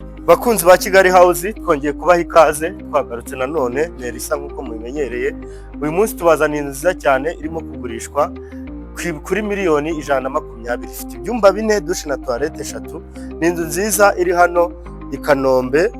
Bakunzi ba Kigali House, twongeye kubaha ikaze, twagarutse nanone Nelisa nk'uko mubimenyereye. Uyu munsi tubazaniye inzu nziza cyane irimo kugurishwa kuri miliyoni 120. Ifite ibyumba 4, dushe na toilette 3. Ni inzu nziza iri hano i Kanombe,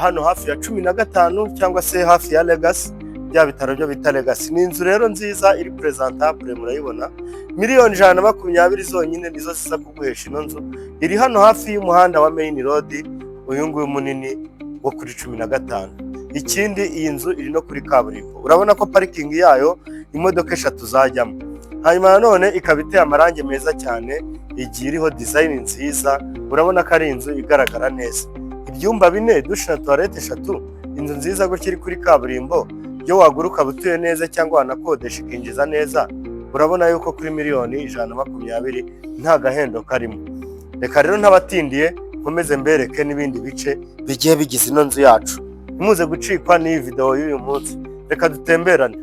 hano hafi ya 15 cyangwa se hafi ya Legacy, bya bitaro byo bita Legacy. Ni inzu rero nziza iri presentable, murayibona. Miliyoni 120 zonyine nizo ziza kuguhesha ino nzu. Iri hano hafi y'umuhanda wa Main Road, uyu nguyu munini wo kuri 15. Ikindi, iyi nzu iri no kuri kaburimbo. Urabona ko parking yayo imodoka 3 zajyamo. Hanyuma nanone ikaba iteye amarangi meza cyane, igiye iriho design nziza. Urabona ko ari inzu igaragara neza. Ibyumba 4, dushe na toilette 3, inzu nziza gutya iri kuri kaburimbo. Iyo waguruka butuye neza cyangwa wanakodesha ikinjiza neza, urabona yuko kuri miliyoni 120 nta gahendo karimo. Reka rero ntabatindiye nkomeze mbereke n'ibindi bice bigiye bigize ino nzu yacu. Nimuze gucikwa n'iyi video y'uyu munsi. Reka dutemberane.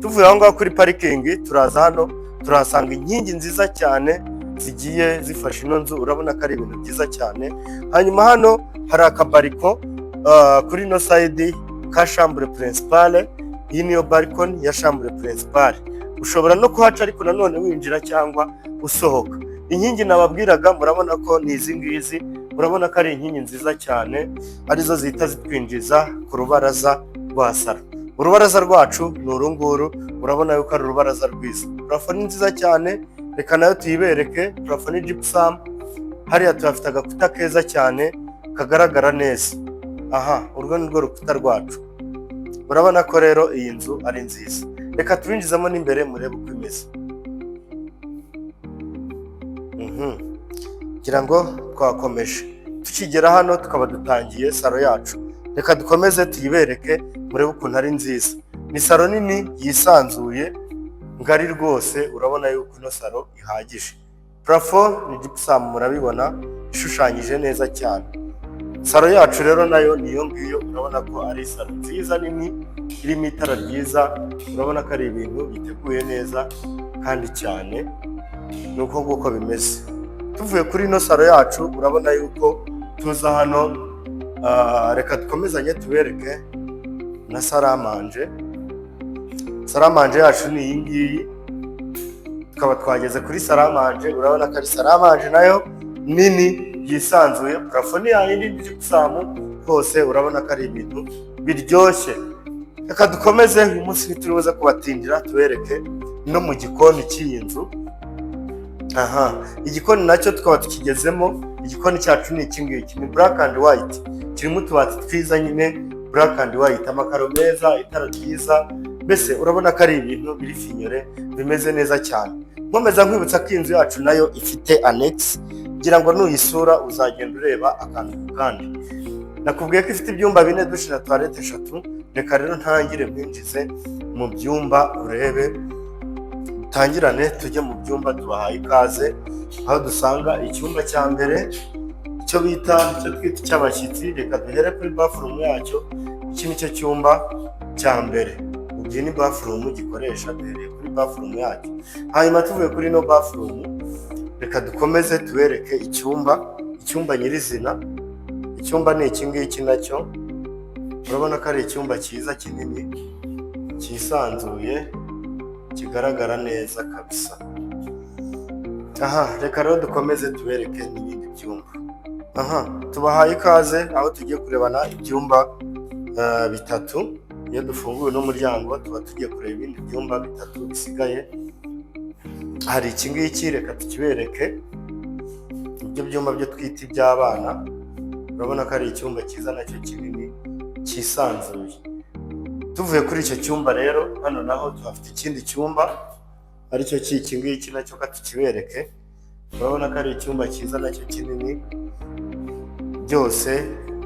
Tuvuye aho ngaho kuri parking, turaza hano turahasanga inkingi nziza cyane zigiye zifasha ino nzu. Urabona ko ari ibintu byiza cyane. Hanyuma hano hari akabariko kuri no side ka chambre principale. Iyi niyo balcony ya chambre principale. Ushobora no kuhaca ariko nanone winjira cyangwa usohoka. Inkingi nababwiraga murabona ko ni izi ngizi. Urabona ko ari inkingi nziza cyane, arizo zihita zitwinjiza ku rubaraza rwa salo. Urubaraza rwacu ni urunguru. Urabona yuko ari urubaraza rwiza. Plafond ni nziza cyane, reka nayo tuyibereke. Plafond ni gypsum. Hariya tuhafite agakuta keza cyane kagaragara neza. Aha, urwo ni rwo rukuta rwacu. Urabona ko rero iyi nzu ari nziza. Reka tubinjizamo n'imbere murebe uko imeze. Ngira ngo twakomeje. Tukigera hano tukaba dutangiye salo yacu. Reka dukomeze tuyibereke murebe ukuntu ari nziza. Ni salo nini yisanzuye ngari rwose. Urabona yuko ino salo ihagije. Plafond ni gypsum, murabibona ishushanyije neza cyane. Salo yacu rero nayo niyo ngiyo. Urabona ko ari salo nziza nini irimo itara ryiza. Urabona ko ari ibintu biteguye neza kandi cyane. Nuko nguko bimeze. Tuvuye kuri ino salo yacu, urabona yuko tuza hano. Reka dukomezanye tubereke na saramanje. Saramanje yacu ni iyi ngiyi. Tukaba twageze kuri saramanje. Urabona ko ari saramanje nayo nini yisanzuye. Plafond yayindi gypsum hose. Urabona ko ari ibintu biryoshye. Reka dukomeze. Uyu munsi ntituribuze kubatindira, tubereke no mu gikoni cy'iyi nzu. Aha, igikoni nacyo tukaba tukigezemo. Igikoni cyacu ni iki ngiki, ni black and white. Kirimo utubati twiza nyine, black and white, amakaro meza, itara ryiza. Mbese urabona ko ari ibintu biri finyore, bimeze neza cyane. Nkomeza nkwibutsa ko inzu yacu nayo ifite annex. Ngira ngo nuyisura uzagenda ureba akantu kandi. Nakubwiye ko ifite ibyumba 4, dushe na toilette 3. Reka rero ntangire mwinjize mu byumba urebe. Tangirane tujye mu byumba, tubahaye ikaze. Aho dusanga icyumba cya mbere, icyo twita cy'abashyitsi. Reka duhere kuri bathroom yacyo. Iki nicyo cyumba cya mbere. Iyi ni bathroom gikoresha, duhereye kuri bathroom yacyo. Hanyuma tuvuye kuri no bathroom, reka dukomeze tubereke icyumba nyirizina. Icyumba ni iki ngiki nacyo. Urabona ko ari icyumba cyiza kinini cyisanzuye, kigaragara neza kabisa. Aha, reka rero dukomeze tubereke n'ibindi byumba. Aha, tubahaye ikaze aho tugiye kurebana ibyumba 3. Iyo dufunguye n'umuryango tuba tugiye kureba ibindi byumba 3 bisigaye. Hari iki ngiki, reka tukibereke. Ibyo byumba byo twita iby'abana. Urabona ko ari icyumba cyiza nacyo kinini cyisanzuye. Tuvuye kuri icyo cyumba rero, hano naho tuhafite ikindi cyumba aricyo iki ngiki nacyo katukibereke. Urabona ko ari icyumba cyiza nacyo kinini, byose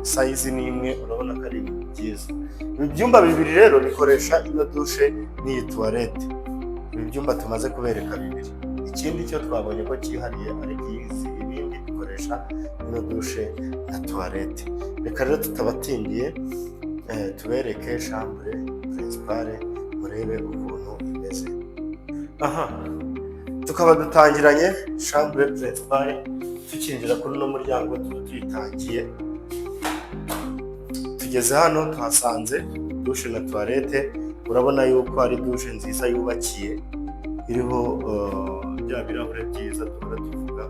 size ni imwe. Urabona ko ari ibintu byiza. Ibi byumba 2 rero bikoresha ino dushe n'iyi toilette. Ibi byumba tumaze kubereka 2. Ikindi cyo twabonye ko cyihariye ari izi, ibindi bikoresha ino dushe na toilette. Reka rero tutabatindiye tubereke chambre principale murebe ukuntu imeze. Aha, tukaba dutangiranye chambre principale. tukinjira kuri uno muryango tuyitangiye, tugeze hano tuhasanze dushe na tuwarete. Urabona yuko ari dushe nziza yubakiye, iriho bya birahure byiza duhora tuvuga,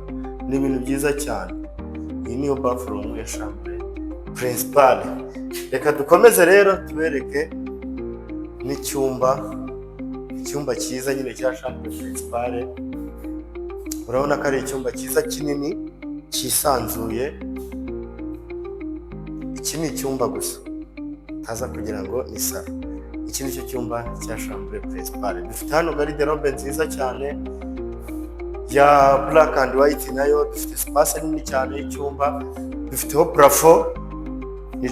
ni ibintu byiza cyane. Iyi niyo bathroom ya chambre principale. Reka dukomeze rero tubereke n'icyumba cyiza nyine cya chambre principale. Urabona ko ari icyumba cyiza kinini cyisanzuye. Iki ni icyumba gusa, ntaza kugira ngo ni salo. Iki ni cyo cyumba cya chambre principale. Dufite hano garde-robe nziza cyane ya black and white, nayo dufite space nini cyane y'icyumba. Dufiteho plafond ni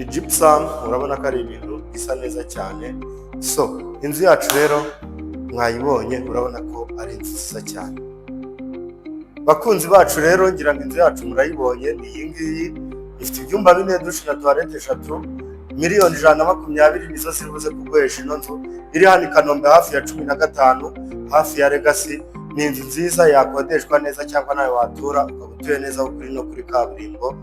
gypsum. Urabona ko ari ibintu bisa neza cyane. So inzu yacu rero mwayibonye, urabona ko ari inzu nziza cyane. Bakunzi bacu rero, ngira ngo inzu yacu murayibonye, ni iyi ngiyi. Ifite ibyumba 4, dushe na toilette 3. Miliyoni 120 nizo zibuze kuguhesha ino nzu. Iri hano i Kanombe hafi ya 15, hafi ya Legacy. Ni inzu nziza yakodeshwa neza, cyangwa nawe watura ukaba utuye neza kuri no kuri kaburimbo.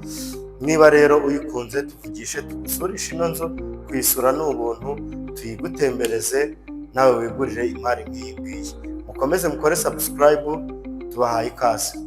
Niba rero uyikunze, tuvugishe tugusurisha ino nzu. Kuyisura ni ubuntu, tuyigutembereze nawe wigurire imari nk'iyi ngiyi. Mukomeze mukore subscribe, tubahaye ikaze.